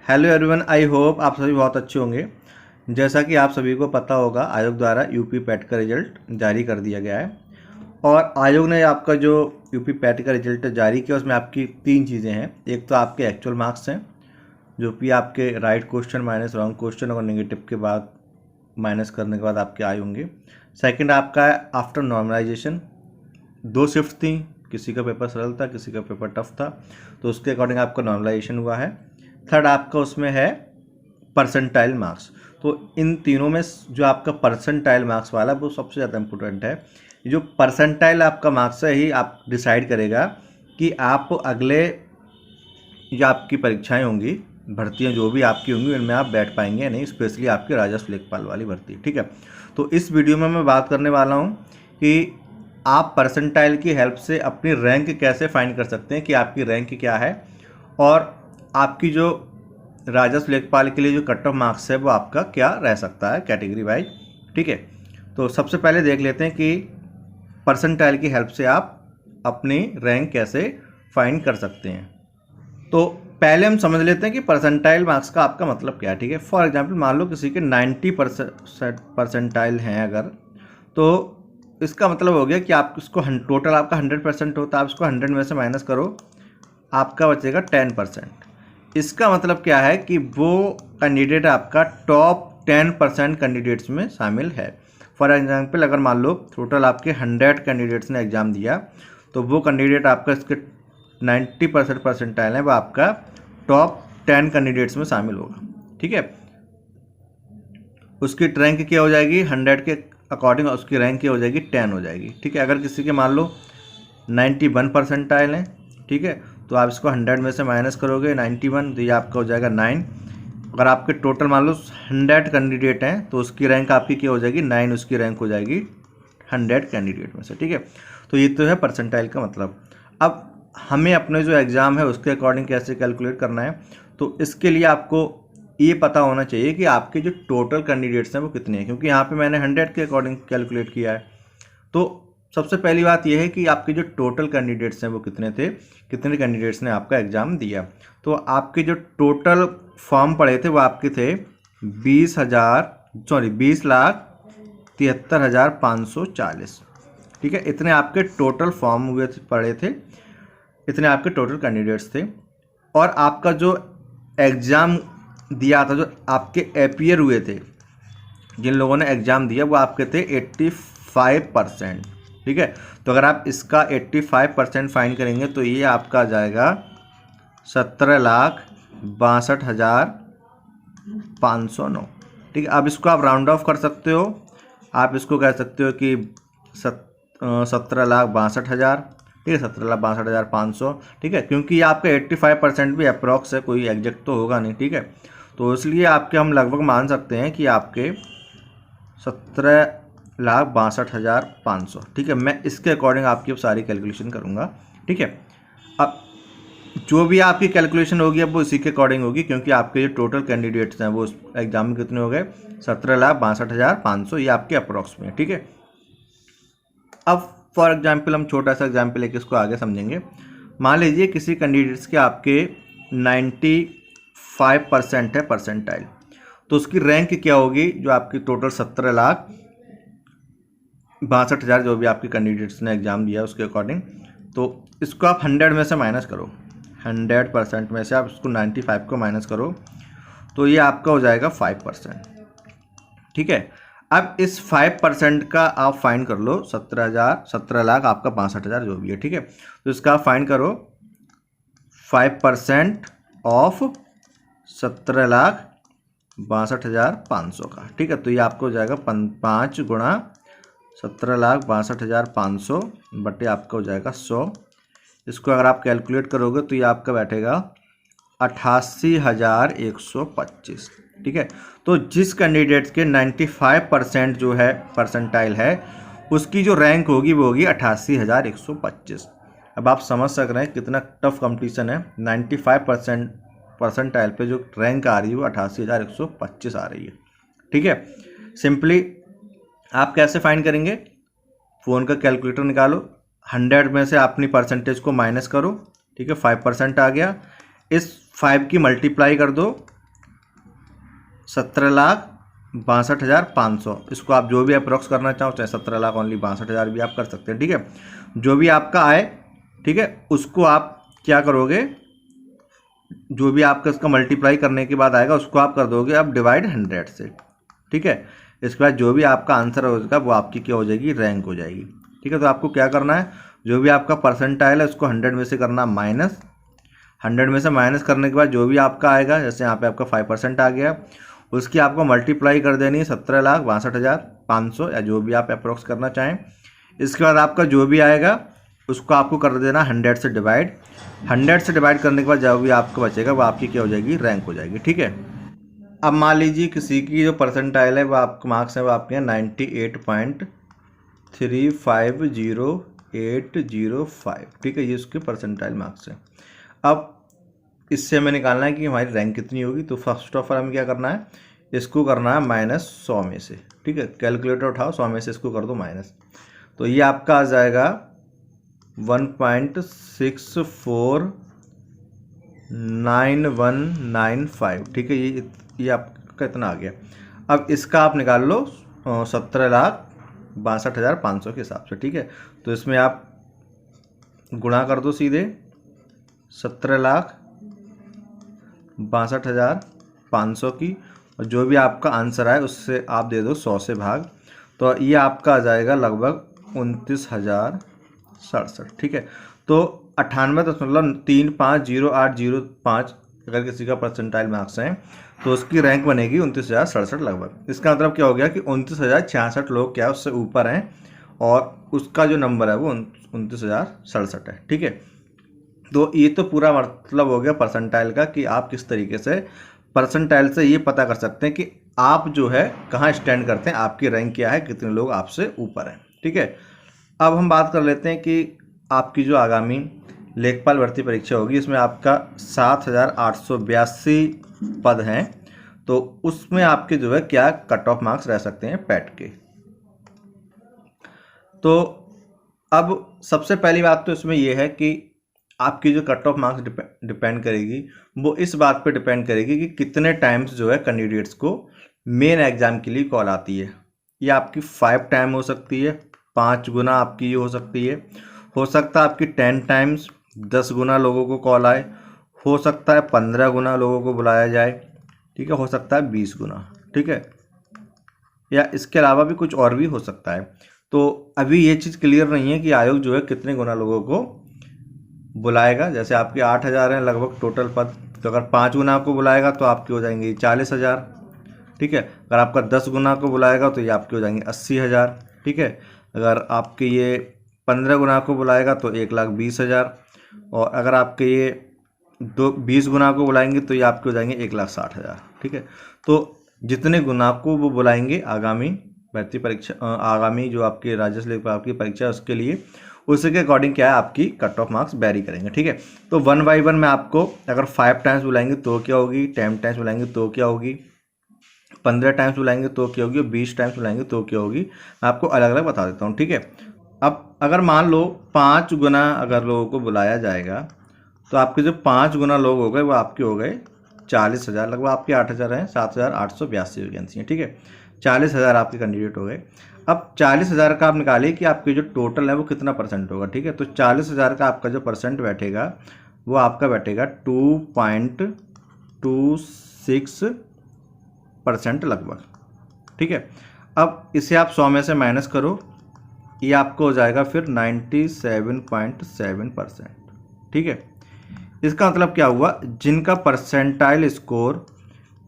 Hello everyone, I hope आप सभी बहुत अच्छे होंगे। जैसा कि आप सभी को पता होगा, आयोग द्वारा यूपी पैट का रिजल्ट जारी कर दिया गया है। और आयोग ने आपका जो यूपी पैट का रिजल्ट जारी किया उसमें आपकी तीन चीज़ें हैं। एक तो आपके एक्चुअल मार्क्स हैं, जो कि आपके right question minus wrong question और नेगेटिव के बाद माइनस करने के बाद आपके आए होंगे। सेकंड आपका है आफ्टर नॉर्मलाइजेशन। दो शिफ्ट थी, किसी का पेपर सरल था, किसी का पेपर टफ था, तो उसके अकॉर्डिंग आपका नॉर्मलाइजेशन हुआ है। थर्ड आपका उसमें है परसेंटाइल मार्क्स। तो इन तीनों में जो आपका परसेंटाइल मार्क्स वाला वो सबसे ज़्यादा इम्पोर्टेंट है। जो परसेंटाइल आपका मार्क्स है ही आप डिसाइड करेगा कि आप अगले जो आपकी परीक्षाएं होंगी, भर्तियां जो भी आपकी होंगी, उनमें आप बैठ पाएंगे या नहीं, स्पेशली आपकी राजस्व लेखपाल वाली भर्ती। ठीक है, तो इस वीडियो में मैं बात करने वाला हूं कि आप परसेंटाइल की हेल्प से अपनी रैंक कैसे फाइंड कर सकते हैं कि आपकी रैंक क्या है, और आपकी जो राजस्व लेखपाल के लिए जो कट ऑफ मार्क्स है वो आपका क्या रह सकता है कैटेगरी वाइज। ठीक है, तो सबसे पहले देख लेते हैं कि परसेंटाइल की हेल्प से आप अपनी रैंक कैसे फाइंड कर सकते हैं। तो पहले हम समझ लेते हैं कि परसेंटाइल मार्क्स का आपका मतलब क्या है। ठीक है, फॉर एग्जांपल मान लो किसी के 90% परसेंटाइल हैं अगर, तो इसका मतलब हो गया कि आप इसको टोटल आपका 100% होता है, आप इसको 100 में से माइनस करो, आपका बचेगा 10%। इसका मतलब क्या है कि वो कैंडिडेट आपका टॉप 10% कैंडिडेट्स में शामिल है। फॉर एग्जांपल अगर मान लो टोटल आपके 100 कैंडिडेट्स ने एग्ज़ाम दिया, तो वो कैंडिडेट आपका इसके 90% परसेंटाइल है, वो आपका टॉप 10 कैंडिडेट्स में शामिल होगा। ठीक है, उसकी रैंक क्या हो जाएगी 100 के अकॉर्डिंग, उसकी रैंक क्या हो जाएगी 10 हो जाएगी। ठीक है, अगर किसी के मान लो 91 परसेंटाइल है, ठीक है, तो आप इसको 100 में से माइनस करोगे 91, तो ये आपका हो जाएगा 9। अगर आपके टोटल मान लो 100 कैंडिडेट हैं, तो उसकी रैंक आपकी क्या हो जाएगी 9, उसकी रैंक हो जाएगी 100 कैंडिडेट में से। ठीक है, तो ये तो है परसेंटाइल का मतलब। अब हमें अपने जो एग्ज़ाम है उसके अकॉर्डिंग कैसे कैलकुलेट करना है, तो इसके लिए आपको ये पता होना चाहिए कि आपके जो टोटल कैंडिडेट्स हैं वो कितने हैं, क्योंकि यहाँ पे मैंने 100 के अकॉर्डिंग कैलकुलेट किया है। तो सबसे पहली बात यह है कि आपके जो टोटल कैंडिडेट्स हैं वो कितने थे, कितने कैंडिडेट्स ने आपका एग्ज़ाम दिया। तो आपके जो टोटल फॉर्म पड़े थे वो आपके थे 20,73,540। ठीक है, इतने आपके टोटल फॉर्म हुए पड़े थे, इतने आपके टोटल कैंडिडेट्स थे। और आपका जो एग्ज़ाम दिया था, जो आपके अपीयर हुए थे, जिन लोगों ने एग्ज़ाम दिया, वो आपके थे 85%। ठीक है, तो अगर आप इसका 85% फाइन करेंगे तो ये आपका आ जाएगा 17,62,509। ठीक है, अब इसको आप राउंड ऑफ कर सकते हो, आप इसको कह सकते हो कि 17,62,000। ठीक है, 17,62,500। ठीक है, क्योंकि ये आपका 85% भी अप्रॉक्स है, कोई एग्जैक्ट तो होगा नहीं। ठीक है, तो इसलिए आपके हम लगभग मान सकते हैं कि आपके 17,62,500। ठीक है, मैं इसके अकॉर्डिंग आपकी अब सारी कैलकुलेशन करूँगा। ठीक है, अब जो भी आपकी कैलकुलेशन होगी अब वो इसी के अकॉर्डिंग होगी, क्योंकि आपके जो टोटल कैंडिडेट्स हैं वो एग्जाम में कितने हो गए 17,62,500, ये आपके अप्रॉक्स में। ठीक है, अब फॉर एग्जाम्पल हम छोटा सा एग्जाम्पल लेके इसको आगे समझेंगे। मान लीजिए किसी कैंडिडेट्स के आपके 95% है परसेंटाइल, तो उसकी रैंक क्या होगी, जो आपकी टोटल 17,62,000 जो भी आपके कैंडिडेट्स ने एग्ज़ाम दिया उसके अकॉर्डिंग। तो इसको आप 100 में से माइनस करो, 100% में से आप इसको 95 को माइनस करो, तो ये आपका हो जाएगा 5%। ठीक है, अब इस 5% का आप फाइन कर लो 17,00,000 आपका 62,000 जो भी है। ठीक है, तो इसका आप फाइन करो 5% ऑफ 17,62,500 का। ठीक है, तो ये आपको हो जाएगा 5 गुणा 17,62,500 बटे आपका हो जाएगा 100। इसको अगर आप कैलकुलेट करोगे तो ये आपका बैठेगा 88,125। ठीक है, तो जिस कैंडिडेट के 95% जो है परसेंटाइल है, उसकी जो रैंक होगी वो होगी 88,125। अब आप समझ सक रहे हैं कितना टफ कंपटीशन है। 95% परसेंटाइल पे जो रैंक आ रही है वो 88,125 आ रही है। ठीक है, सिंपली आप कैसे फाइंड करेंगे, फ़ोन का कैलकुलेटर निकालो, 100 में से अपनी परसेंटेज को माइनस करो। ठीक है, 5% आ गया, इस 5 की मल्टीप्लाई कर दो 17,62,500, इसको आप जो भी अप्रोक्स करना चाहो, चाहे 17,62,500 भी आप कर सकते हैं। ठीक है, जो भी आपका आए, ठीक है, उसको आप क्या करोगे, जो भी आपका इसका मल्टीप्लाई करने के बाद आएगा उसको आप कर दोगे आप डिवाइड 100 से। ठीक है, इसके बाद जो भी आपका आंसर होगा वो आपकी क्या हो जाएगी, रैंक हो जाएगी। ठीक है, तो आपको क्या करना है, जो भी आपका परसेंटाइल है उसको 100 में से करना माइनस, 100 में से माइनस करने के बाद जो भी आपका आएगा, जैसे यहाँ पे आपका 5% आ गया, उसकी आपको मल्टीप्लाई कर देनी है 17,62,500 या जो भी आप अप्रोक्स करना चाहें। इसके बाद आपका जो भी आएगा उसको आपको कर देना 100 से डिवाइड, 100 से डिवाइड करने के बाद जो भी आपको बचेगा वो आपकी क्या हो जाएगी, रैंक हो जाएगी। ठीक है, अब मान लीजिए किसी की जो परसेंटाइल है वो आपके मार्क्स है वो आपके 98.350805। ठीक है, ये उसके परसेंटाइल मार्क्स है। अब इससे हमें निकालना है कि हमारी रैंक कितनी होगी। तो फर्स्ट ऑफ ऑल हमें क्या करना है, इसको करना है -100 में से। ठीक है, कैलकुलेटर उठाओ, 100 में से इसको कर दो माइनस, तो ये आपका आ जाएगा 1.649195। ठीक है, ये आपका इतना आ गया। अब इसका आप निकाल लो 17,62,500 के हिसाब से। ठीक है, तो इसमें आप गुणा कर दो सीधे 17,62,500 की, और जो भी आपका आंसर आए उससे आप दे दो 100 से भाग, तो ये आपका आ जाएगा लगभग 29,067। ठीक है, तो 98.350805 अगर किसी का परसेंटाइल मार्क्स हैं तो उसकी रैंक बनेगी 29,067 लगभग। इसका मतलब क्या हो गया कि 29,066 लोग क्या उससे ऊपर हैं और उसका जो नंबर है वो 29,067 है। ठीक है, तो ये तो पूरा मतलब हो गया परसेंटाइल का, कि आप किस तरीके से परसेंटाइल से ये पता कर सकते हैं कि आप जो है कहाँ स्टैंड करते हैं, आपकी रैंक क्या है, कितने लोग आपसे ऊपर हैं। ठीक है, अब हम बात कर लेते हैं कि आपकी जो आगामी लेखपाल भर्ती परीक्षा होगी, इसमें आपका 7,882 पद हैं, तो उसमें आपके जो है क्या कट ऑफ मार्क्स रह सकते हैं पैट के। तो अब सबसे पहली बात तो इसमें यह है कि आपकी जो कट ऑफ मार्क्स डिपेंड करेगी, वो इस बात पे डिपेंड करेगी कि कितने टाइम्स जो है कैंडिडेट्स को मेन एग्जाम के लिए कॉल आती है। ये आपकी 5 टाइम हो सकती है, 5 गुना आपकी ये हो सकती है, हो सकता है आपकी 10 टाइम्स 10 गुना लोगों को कॉल आए, हो सकता है 15 गुना लोगों को बुलाया जाए। ठीक है, हो सकता है 20 गुना। ठीक है, या इसके अलावा भी कुछ और भी हो सकता है। तो अभी ये चीज़ क्लियर नहीं है कि आयोग जो है कितने गुना लोगों को बुलाएगा। जैसे आपके 8,000 हैं लगभग टोटल पद, तो अगर 5 गुना को बुलाएगा तो आपके हो जाएंगे 40,000। ठीक है, अगर आपका 10 गुना को बुलाएगा तो ये आपके हो जाएंगे 80,000। ठीक है, अगर आपके ये 15 गुना को बुलाएगा तो 1,20,000, और अगर आपके ये 20 गुना को बुलाएंगे तो ये आपके हो जाएंगे 1,60,000। ठीक है, तो जितने गुना को वो बुलाएंगे आगामी भर्ती परीक्षा, आगामी जो आपके राज्य लेखपाल की परीक्षा है उसके लिए, उसी के अकॉर्डिंग क्या है आपकी कट ऑफ मार्क्स वेरी करेंगे। ठीक है, तो 1 बाई 1 में आपको अगर 5 टाइम्स बुलाएंगे तो क्या होगी, 10 टाइम्स बुलाएंगे तो क्या होगी, 15 टाइम्स बुलाएंगे तो क्या होगी, 20 टाइम्स बुलाएंगे तो क्या होगी, मैं आपको अलग अलग बता देता हूँ। ठीक है, अब अगर मान लो 5 गुना अगर लोगों को बुलाया जाएगा तो आपके जो 5 गुना लोग हो गए वो आपके हो गए 40,000, लगभग आपके 8,000 हैं, 7,882 वैकेंसी हैं। ठीक है, 40,000 आपके कैंडिडेट हो गए। अब 40,000 का आप निकालिए कि आपके जो टोटल है वो कितना परसेंट होगा। ठीक है, तो 40,000 का आपका जो परसेंट बैठेगा वो आपका बैठेगा 2.26% लगभग। ठीक है, अब इसे आप 100 में से माइनस करो, ये आपको हो जाएगा फिर 97.7%। ठीक है, इसका मतलब क्या हुआ, जिनका परसेंटाइल स्कोर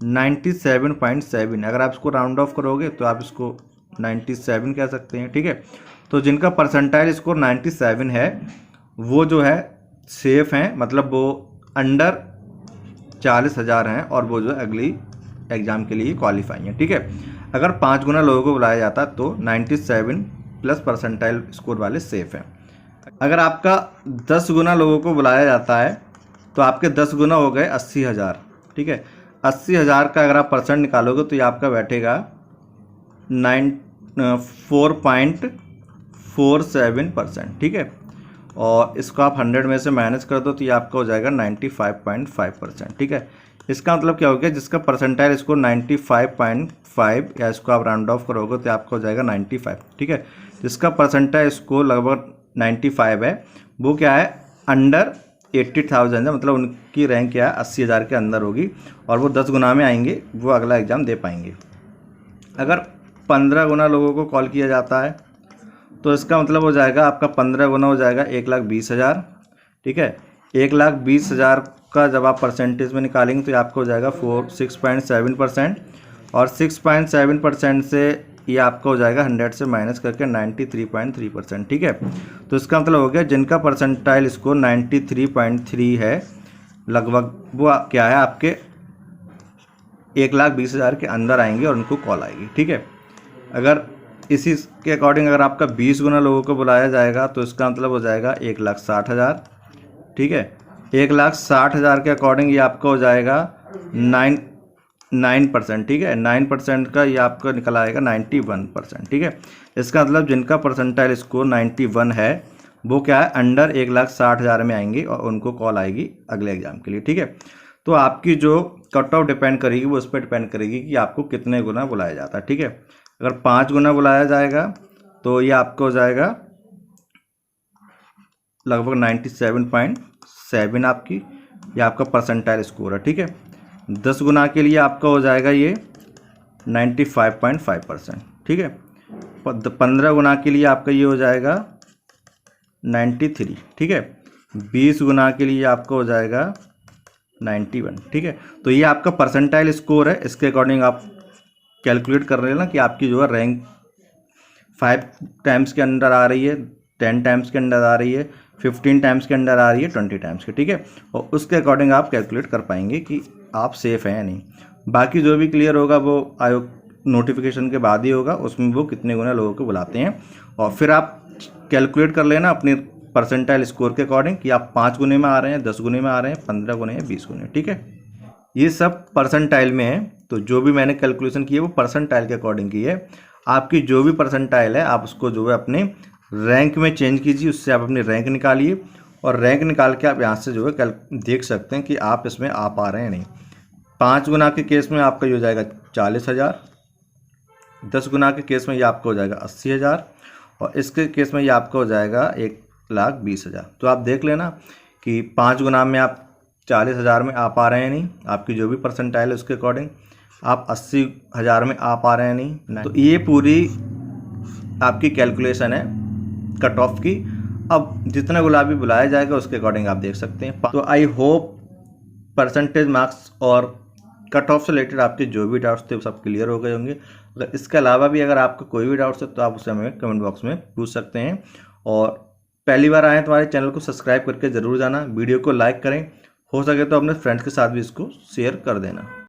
97.7, अगर आप इसको राउंड ऑफ करोगे तो आप इसको 97 कह सकते हैं। ठीक है, तो जिनका परसेंटाइल स्कोर 97 है वो जो है सेफ हैं, मतलब वो अंडर 40,000 हैं और वो जो अगली एग्ज़ाम के लिए क्वालिफाई हैं। ठीक है, अगर 5 गुना लोगों को बुलाया जाता तो 97 प्लस परसेंटाइल स्कोर वाले सेफ हैं। अगर आपका 10 गुना लोगों को बुलाया जाता है तो आपके 10 गुना हो गए 80,000। ठीक है, 80,000 का अगर आप परसेंट निकालोगे तो ये आपका बैठेगा 4.47%। ठीक है, और इसको आप 100 में से माइनस कर दो तो ये आपका हो जाएगा 95.5%। ठीक है, इसका मतलब क्या हो गया, जिसका परसेंटाइल स्कोर 95.5 या इसको आप राउंड ऑफ करोगे तो आपका हो जाएगा 95, ठीक है। जिसका परसेंटाइल स्कोर लगभग 95 है वो क्या है, अंडर 80,000 है, मतलब उनकी रैंक क्या है 80,000 के अंदर होगी और वो 10 गुना में आएंगे, वो अगला एग्ज़ाम दे पाएंगे। अगर 15 गुना लोगों को कॉल किया जाता है तो इसका मतलब हो जाएगा आपका 15 गुना हो जाएगा 1,20,000, ठीक है। 1,20,000 का जब आप परसेंटेज में निकालेंगे तो आपको हो जाएगा 6.7%, और 6.7% से ये आपका हो जाएगा 100 से माइनस करके 93.3%, ठीक है। तो इसका मतलब हो गया जिनका परसेंटाइल स्कोर 93.3 है लगभग, वो क्या है आपके 1,20,000 के अंदर आएंगे और उनको कॉल आएगी, ठीक है। अगर इसी के अकॉर्डिंग अगर आपका 20 गुना लोगों को बुलाया जाएगा तो इसका मतलब हो जाएगा 1,60,000, ठीक है। 1,60,000 के अकॉर्डिंग ये आपका हो जाएगा 9%, ठीक है। 9% का ये आपका निकल आएगा 91%, ठीक है। इसका मतलब जिनका परसेंटाइल स्कोर 91 है वो क्या है, अंडर 1,60,000 में आएंगे और उनको कॉल आएगी अगले एग्जाम के लिए, ठीक है। तो आपकी जो कट ऑफ डिपेंड करेगी वो उस पर डिपेंड करेगी कि आपको कितने गुना बुलाया जाता है, ठीक है। अगर 5 गुना बुलाया जाएगा तो ये आपको हो जाएगा लगभग 97.7 आपकी, ये आपका परसेंटाइल स्कोर है, ठीक है। 10 गुना के लिए आपका हो जाएगा ये 95.5%, ठीक है। 15 गुना के लिए आपका ये हो जाएगा 93, ठीक है। 20 गुना के लिए आपका हो जाएगा 91, ठीक है। तो ये आपका परसेंटाइल स्कोर है, इसके अकॉर्डिंग आप कैलकुलेट कर लेना कि आपकी जो है रैंक 5 टाइम्स के अंदर आ रही है, 10 टाइम्स के अंदर आ रही है, 15 टाइम्स के अंदर आ रही है, 20 टाइम्स के, ठीक है। और उसके अकॉर्डिंग आप कैलकुलेट कर पाएंगे कि आप सेफ़ हैं या नहीं। बाकी जो भी क्लियर होगा वो आयोग नोटिफिकेशन के बाद ही होगा, उसमें वो कितने गुना लोगों को बुलाते हैं, और फिर आप कैलकुलेट कर लेना अपने परसेंटाइल स्कोर के अकॉर्डिंग कि आप 5 गुने में आ रहे हैं, 10 गुने में आ रहे हैं, 15 गुने या 20 गुने, ठीक है। ये सब परसेंटाइल में है, तो जो भी मैंने कैलकुलेशन की है वो परसेंटाइल के अकॉर्डिंग की है। आपकी जो भी परसेंटाइल है आप उसको जो है अपने रैंक में चेंज कीजिए, उससे आप अपनी रैंक निकालिए, और रैंक निकाल के आप यहाँ से जो है देख सकते हैं कि आप इसमें आ पा रहे हैं नहीं। 5 गुना के केस में आपका ये हो जाएगा 40,000, 10 गुना के केस में ये आपका हो जाएगा 80,000, और इसके केस में ये आपका हो जाएगा 1,20,000। तो आप देख लेना कि 5 गुना में आप 40,000 में आ पा रहे हैं नहीं, आपकी जो भी परसेंटाइल है उसके अकॉर्डिंग आप 80,000 में आ पा रहे हैं नहीं। तो ये पूरी आपकी कैलकुलेशन है कट ऑफ की। अब जितना गुलाबी बुलाया जाएगा उसके अकॉर्डिंग आप देख सकते हैं। तो आई होप परसेंटेज मार्क्स और कट ऑफ से रिलेटेड आपके जो भी डाउट्स थे वो सब क्लियर हो गए होंगे। अगर इसके अलावा भी अगर आपका कोई भी डाउट्स है तो आप उसे हमें कमेंट बॉक्स में पूछ सकते हैं, और पहली बार आए तो हमारे चैनल को सब्सक्राइब करके ज़रूर जाना, वीडियो को लाइक करें, हो सके तो अपने फ्रेंड्स के साथ भी इसको शेयर कर देना।